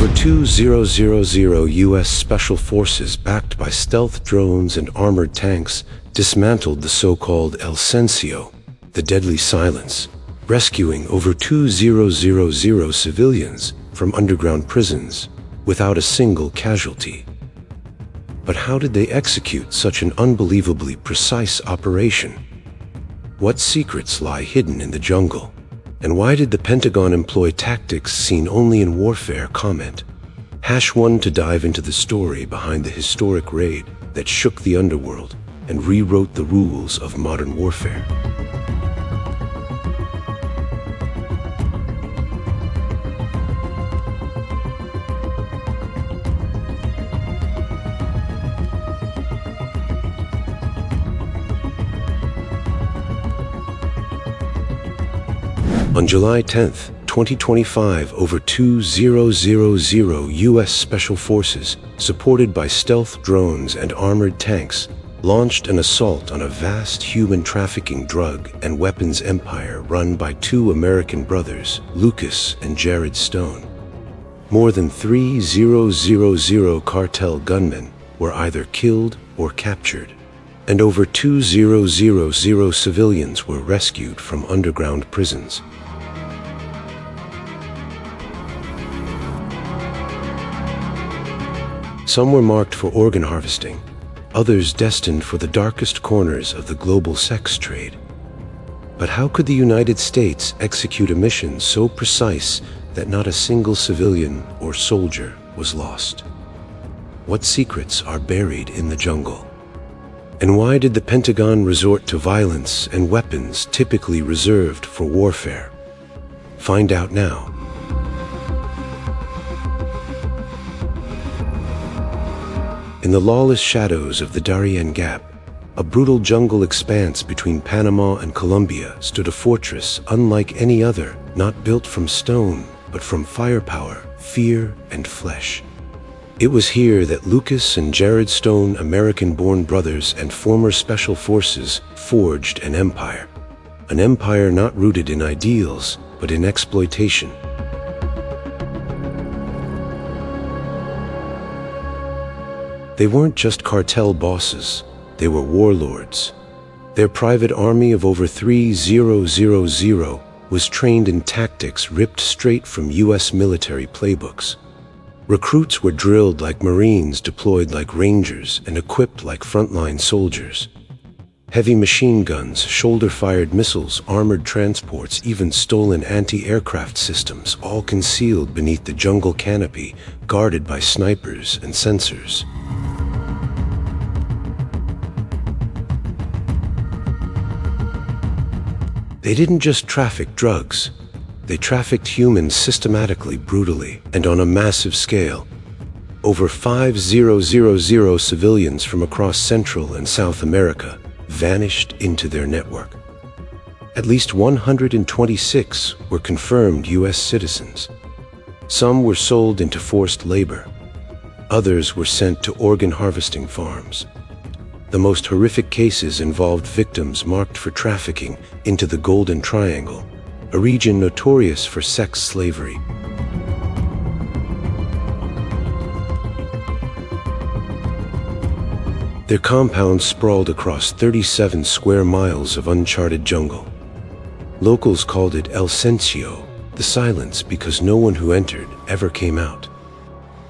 Over 2,000 U.S. Special Forces, backed by stealth drones and armored tanks, dismantled the so-called El Silencio, the Deadly Silence, rescuing over 2,000 civilians from underground prisons without a single casualty. But how did they execute such an unbelievably precise operation? What secrets lie hidden in the jungle? And why did the Pentagon employ tactics seen only in warfare? Comment #1 to dive into the story behind the historic raid that shook the underworld and rewrote the rules of modern warfare. On July 10, 2025, over 2,000 U.S. Special Forces, supported by stealth drones and armored tanks, launched an assault on a vast human trafficking drug and weapons empire run by two American brothers, Lucas and Jared Stone. More than 3,000 cartel gunmen were either killed or captured, and over 2,000 civilians were rescued from underground prisons. Some were marked for organ harvesting, others destined for the darkest corners of the global sex trade. But how could the United States execute a mission so precise that not a single civilian or soldier was lost? What secrets are buried in the jungle? And why did the Pentagon resort to violence and weapons typically reserved for warfare? Find out now. In the lawless shadows of the Darien Gap, a brutal jungle expanse between Panama and Colombia, stood a fortress unlike any other, not built from stone, but from firepower, fear, and flesh. It was here that Lucas and Jared Stone, American-born brothers and former Special Forces, forged an empire not rooted in ideals, but in exploitation. They weren't just cartel bosses, they were warlords. Their private army of over 3,000 was trained in tactics ripped straight from U.S. military playbooks. Recruits were drilled like Marines, deployed like Rangers, and equipped like frontline soldiers. Heavy machine guns, shoulder-fired missiles, armored transports, even stolen anti-aircraft systems, all concealed beneath the jungle canopy, guarded by snipers and sensors. They didn't just traffic drugs. They trafficked humans systematically, brutally, and on a massive scale. Over 5,000 civilians from across Central and South America vanished into their network. At least 126 were confirmed U.S. citizens. Some were sold into forced labor. Others were sent to organ harvesting farms. The most horrific cases involved victims marked for trafficking into the Golden Triangle, a region notorious for sex slavery. Their compounds sprawled across 37 square miles of uncharted jungle. Locals called it El Silencio, the silence, because no one who entered ever came out.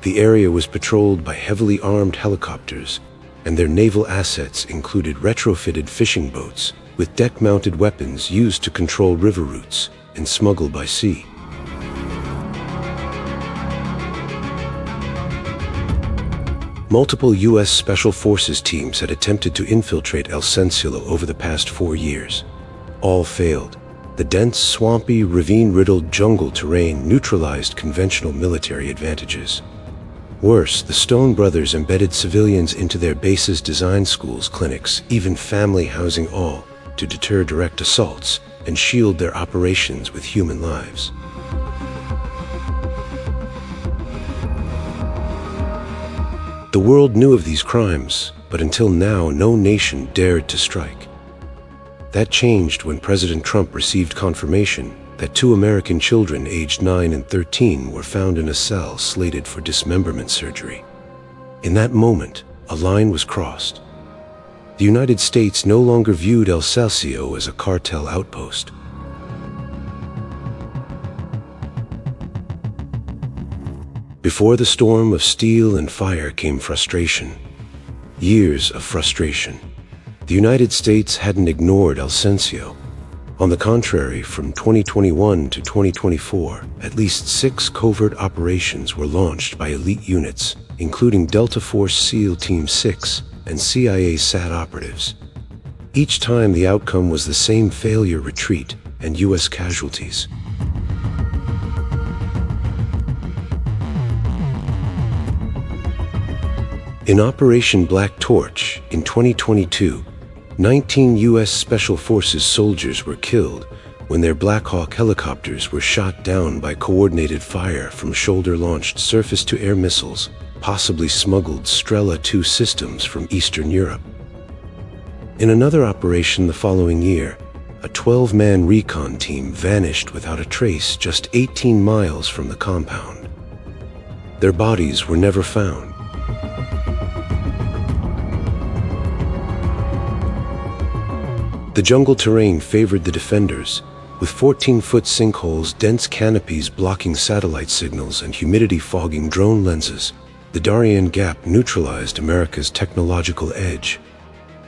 The area was patrolled by heavily armed helicopters, and their naval assets included retrofitted fishing boats with deck-mounted weapons used to control river routes and smuggle by sea. Multiple U.S. Special Forces teams had attempted to infiltrate El Silencio over the past 4 years. All failed. The dense, swampy, ravine-riddled jungle terrain neutralized conventional military advantages. Worse, the Stone brothers embedded civilians into their bases, design schools, clinics, even family housing, all to deter direct assaults and shield their operations with human lives. The world knew of these crimes, but until now, no nation dared to strike. That changed when President Trump received confirmation that two American children aged 9 and 13 were found in a cell slated for dismemberment surgery. In that moment, a line was crossed. The United States no longer viewed El Salcio as a cartel outpost. Before the storm of steel and fire came frustration. Years of frustration. The United States hadn't ignored El Salcio. On the contrary, from 2021 to 2024, at least 6 covert operations were launched by elite units, including Delta Force SEAL Team 6 and CIA SAT operatives. Each time the outcome was the same: failure, retreat, and U.S. casualties. In Operation Black Torch in 2022, 19 U.S. Special Forces soldiers were killed when their Black Hawk helicopters were shot down by coordinated fire from shoulder-launched surface-to-air missiles, possibly smuggled Strela 2 systems from Eastern Europe. In another operation the following year, a 12-man recon team vanished without a trace just 18 miles from the compound. Their bodies were never found. The jungle terrain favored the defenders, with 14-foot sinkholes, dense canopies blocking satellite signals, and humidity-fogging drone lenses. The Darien Gap neutralized America's technological edge.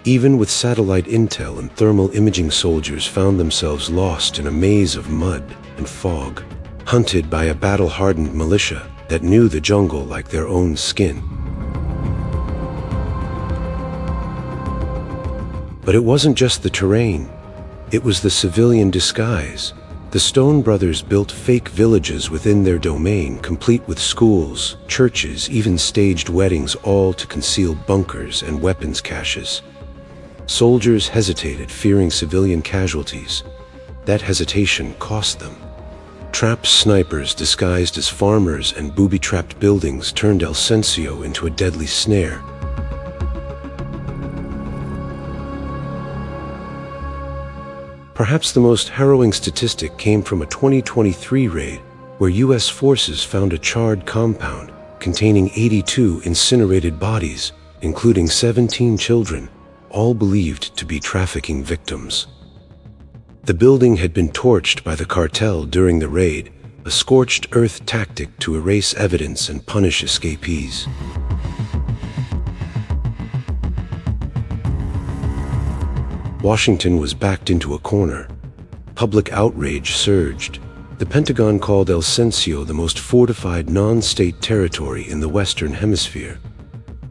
Even with satellite intel and thermal imaging, soldiers found themselves lost in a maze of mud and fog, hunted by a battle-hardened militia that knew the jungle like their own skin. But it wasn't just the terrain. It was the civilian disguise. The Stone brothers built fake villages within their domain, complete with schools, churches, even staged weddings, all to conceal bunkers and weapons caches. Soldiers hesitated, fearing civilian casualties. That hesitation cost them. Trapped snipers disguised as farmers and booby-trapped buildings turned El Salcio into a deadly snare. Perhaps the most harrowing statistic came from a 2023 raid where U.S. forces found a charred compound containing 82 incinerated bodies, including 17 children, all believed to be trafficking victims. The building had been torched by the cartel during the raid, a scorched earth tactic to erase evidence and punish escapees. Washington was backed into a corner. Public outrage surged. The Pentagon called El Salcio the most fortified non-state territory in the Western Hemisphere.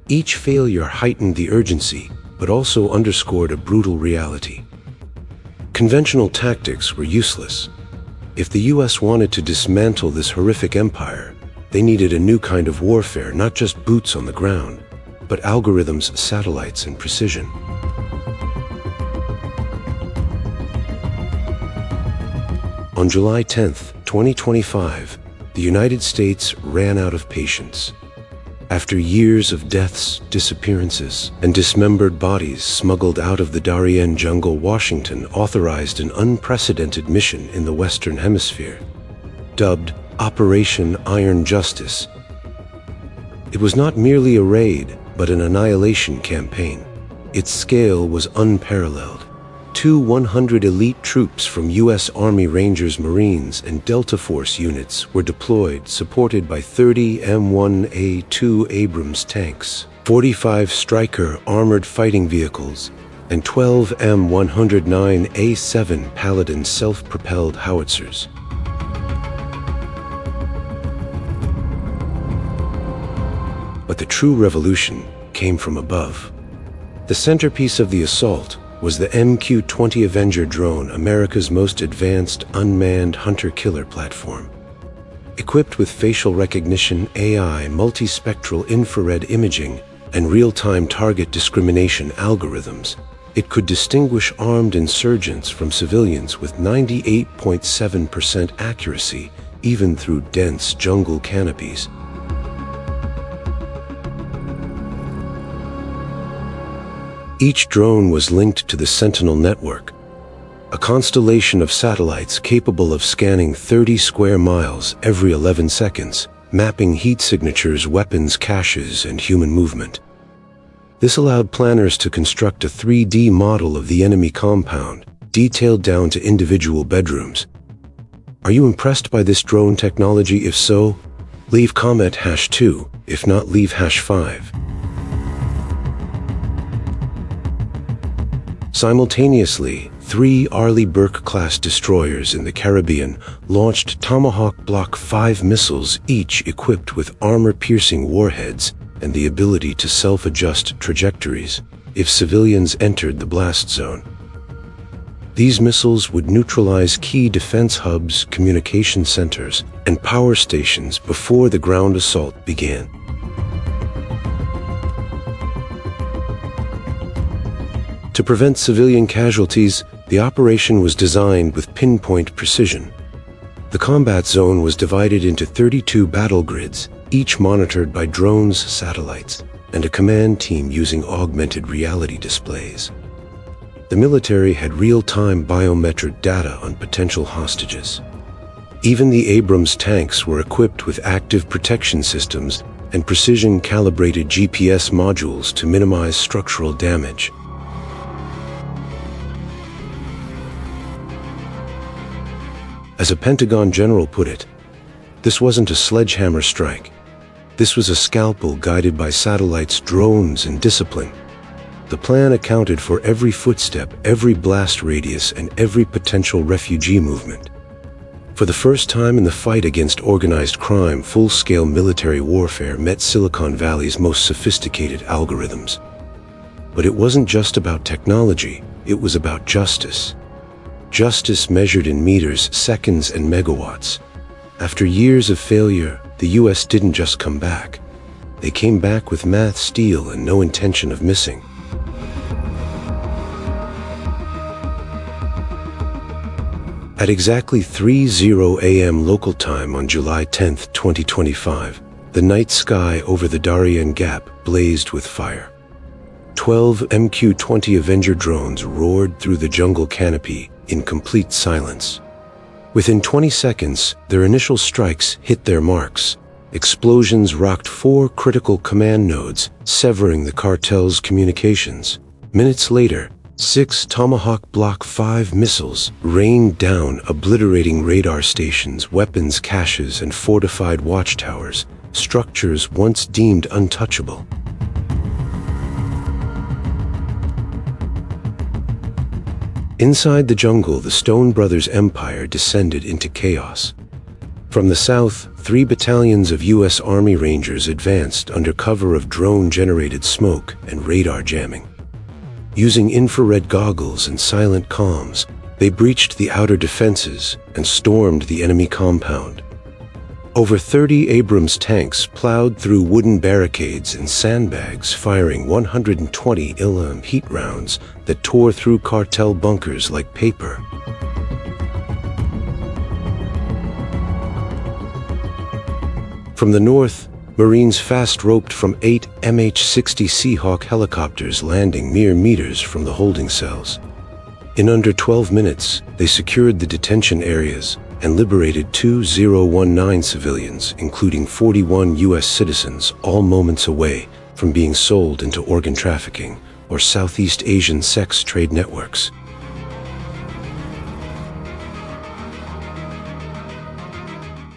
Each failure heightened the urgency, but also underscored a brutal reality. Conventional tactics were useless. If the U.S. wanted to dismantle this horrific empire, they needed a new kind of warfare, not just boots on the ground, but algorithms, satellites, and precision. On July 10, 2025, the United States ran out of patience. After years of deaths, disappearances, and dismembered bodies smuggled out of the Darien jungle, Washington authorized an unprecedented mission in the Western Hemisphere, dubbed Operation Iron Justice. It was not merely a raid, but an annihilation campaign. Its scale was unparalleled. 100 elite troops from U.S. Army Rangers, Marines, and Delta Force units were deployed, supported by 30 M1A2 Abrams tanks, 45 Stryker armored fighting vehicles, and 12 M109A7 Paladin self-propelled howitzers. But the true revolution came from above. The centerpiece of the assault was the MQ-20 Avenger drone, America's most advanced unmanned hunter-killer platform. Equipped with facial recognition, AI, multispectral infrared imaging, and real-time target discrimination algorithms, it could distinguish armed insurgents from civilians with 98.7% accuracy, even through dense jungle canopies. Each drone was linked to the Sentinel network, a constellation of satellites capable of scanning 30 square miles every 11 seconds, mapping heat signatures, weapons caches, and human movement. This allowed planners to construct a 3D model of the enemy compound, detailed down to individual bedrooms. Are you impressed by this drone technology? If so, leave comment #2, if not leave #5. Simultaneously, 3 Arleigh Burke-class destroyers in the Caribbean launched Tomahawk Block 5 missiles, each equipped with armor-piercing warheads and the ability to self-adjust trajectories if civilians entered the blast zone. These missiles would neutralize key defense hubs, communication centers, and power stations before the ground assault began. To prevent civilian casualties, the operation was designed with pinpoint precision. The combat zone was divided into 32 battle grids, each monitored by drones, satellites, and a command team using augmented reality displays. The military had real-time biometric data on potential hostages. Even the Abrams tanks were equipped with active protection systems and precision-calibrated GPS modules to minimize structural damage. As a Pentagon general put it, this wasn't a sledgehammer strike. This was a scalpel guided by satellites, drones, and discipline. The plan accounted for every footstep, every blast radius, and every potential refugee movement. For the first time in the fight against organized crime, full-scale military warfare met Silicon Valley's most sophisticated algorithms. But it wasn't just about technology, it was about justice. Justice measured in meters, seconds, and megawatts. After years of failure, the US didn't just come back. They came back with math, steel, and no intention of missing. At exactly 3:00 a.m. local time on July 10, 2025, the night sky over the Darien Gap blazed with fire. 12 MQ-20 Avenger drones roared through the jungle canopy in complete silence. Within 20 seconds, their initial strikes hit their marks. Explosions rocked 4 critical command nodes, severing the cartel's communications. Minutes later, 6 Tomahawk Block 5 missiles rained down, obliterating radar stations, weapons caches, and fortified watchtowers, structures once deemed untouchable. Inside the jungle, the Stone Brothers' empire descended into chaos. From the south, 3 battalions of U.S. Army Rangers advanced under cover of drone-generated smoke and radar jamming. Using infrared goggles and silent comms, they breached the outer defenses and stormed the enemy compound. Over 30 Abrams tanks plowed through wooden barricades and sandbags, firing 120 mm heat rounds that tore through cartel bunkers like paper. From the north, Marines fast-roped from 8 MH-60 Seahawk helicopters landing mere meters from the holding cells. In under 12 minutes, they secured the detention areas and liberated 2019 civilians, including 41 U.S. citizens, all moments away from being sold into organ trafficking or Southeast Asian sex trade networks.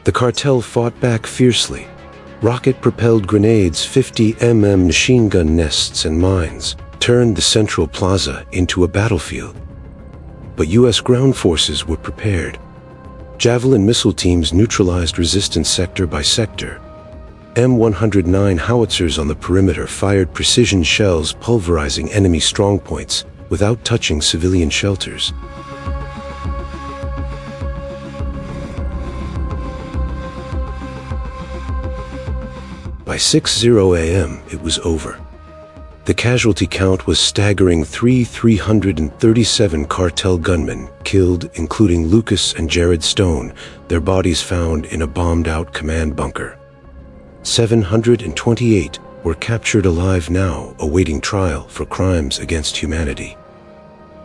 The cartel fought back fiercely. Rocket-propelled grenades, 50 mm machine gun nests, and mines turned the central plaza into a battlefield. But U.S. ground forces were prepared. Javelin missile teams neutralized resistance sector by sector. M109 howitzers on the perimeter fired precision shells, pulverizing enemy strongpoints without touching civilian shelters. By 6:00 a.m., it was over. The casualty count was staggering: 337 cartel gunmen killed, including Lucas and Jared Stone, their bodies found in a bombed-out command bunker. 728 were captured alive now, awaiting trial for crimes against humanity.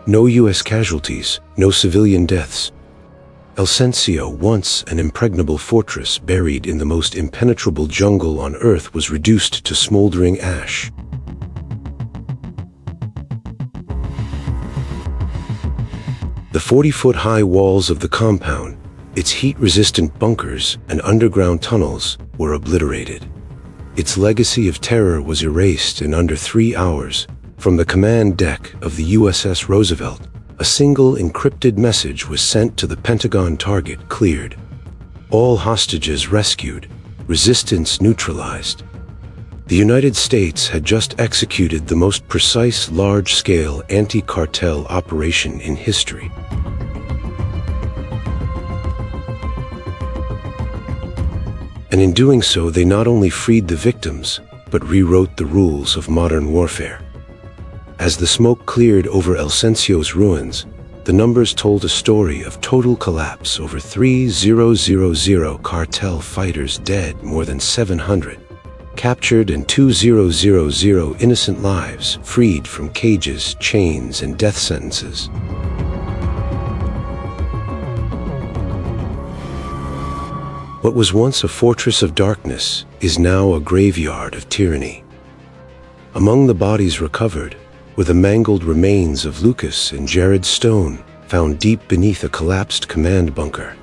No U.S. casualties, no civilian deaths. Elsencio, once an impregnable fortress buried in the most impenetrable jungle on Earth, was reduced to smoldering ash. The 40-foot-high walls of the compound, its heat-resistant bunkers and underground tunnels were obliterated. Its legacy of terror was erased in under 3 hours. From the command deck of the USS Roosevelt, a single encrypted message was sent to the Pentagon: target cleared. All hostages rescued, resistance neutralized. The United States had just executed the most precise large-scale anti-cartel operation in history. And in doing so, they not only freed the victims, but rewrote the rules of modern warfare. As the smoke cleared over Elsencio's ruins, the numbers told a story of total collapse: over 3,000 cartel fighters dead, more than 700 captured, and 2,000 innocent lives freed from cages, chains, and death sentences. What was once a fortress of darkness is now a graveyard of tyranny. Among the bodies recovered were the mangled remains of Lucas and Jared Stone, found deep beneath a collapsed command bunker.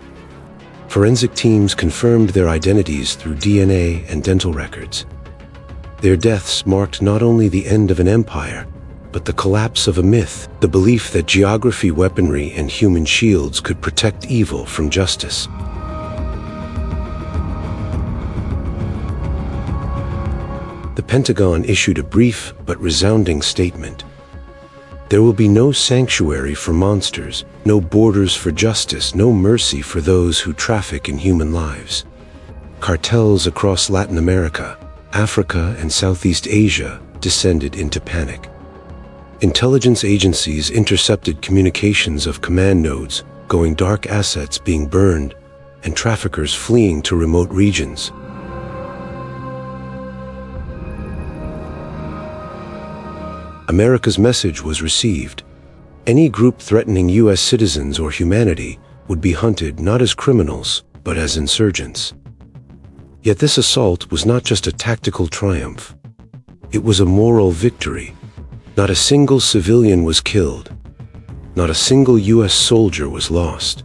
Forensic teams confirmed their identities through DNA and dental records. Their deaths marked not only the end of an empire, but the collapse of a myth: the belief that geography, weaponry, and human shields could protect evil from justice. The Pentagon issued a brief but resounding statement. There will be no sanctuary for monsters, no borders for justice, no mercy for those who traffic in human lives. Cartels across Latin America, Africa, and Southeast Asia descended into panic. Intelligence agencies intercepted communications of command nodes going dark, assets being burned, and traffickers fleeing to remote regions. America's message was received. Any group threatening U.S. citizens or humanity would be hunted not as criminals, but as insurgents. Yet this assault was not just a tactical triumph. It was a moral victory. Not a single civilian was killed. Not a single U.S. soldier was lost.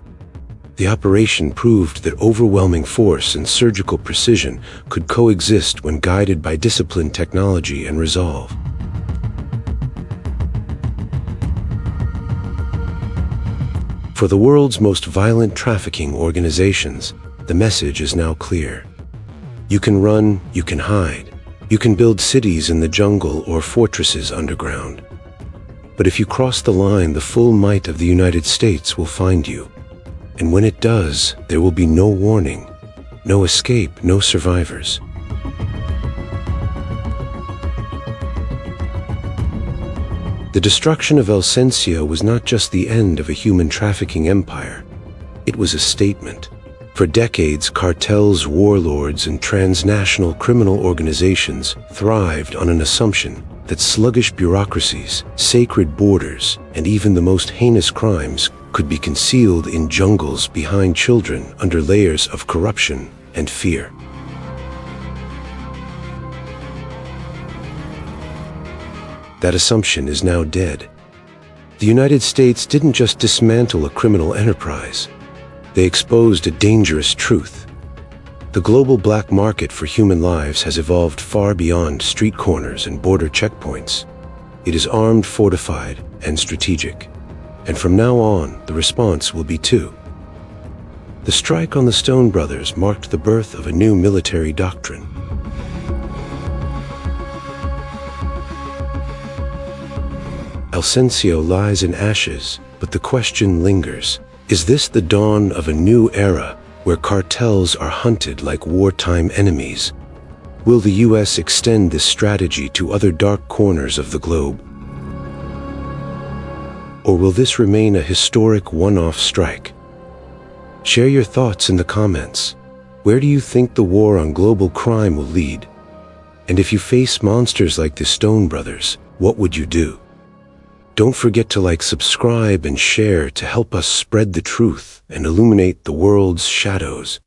The operation proved that overwhelming force and surgical precision could coexist when guided by disciplined technology and resolve. For the world's most violent trafficking organizations, the message is now clear. You can run, you can hide, you can build cities in the jungle or fortresses underground. But if you cross the line, the full might of the United States will find you. And when it does, there will be no warning, no escape, no survivors. The destruction of Elsencio was not just the end of a human trafficking empire. It was a statement. For decades, cartels, warlords, and transnational criminal organizations thrived on an assumption that sluggish bureaucracies, sacred borders, and even the most heinous crimes could be concealed in jungles behind children under layers of corruption and fear. That assumption is now dead. The United States didn't just dismantle a criminal enterprise. They exposed a dangerous truth. The global black market for human lives has evolved far beyond street corners and border checkpoints. It is armed, fortified, and strategic. And from now on, the response will be too. The strike on the Stone brothers marked the birth of a new military doctrine. Elsencio lies in ashes, but the question lingers. Is this the dawn of a new era where cartels are hunted like wartime enemies? Will the U.S. extend this strategy to other dark corners of the globe? Or will this remain a historic one-off strike? Share your thoughts in the comments. Where do you think the war on global crime will lead? And if you face monsters like the Stone brothers, what would you do? Don't forget to like, subscribe, and share to help us spread the truth and illuminate the world's shadows.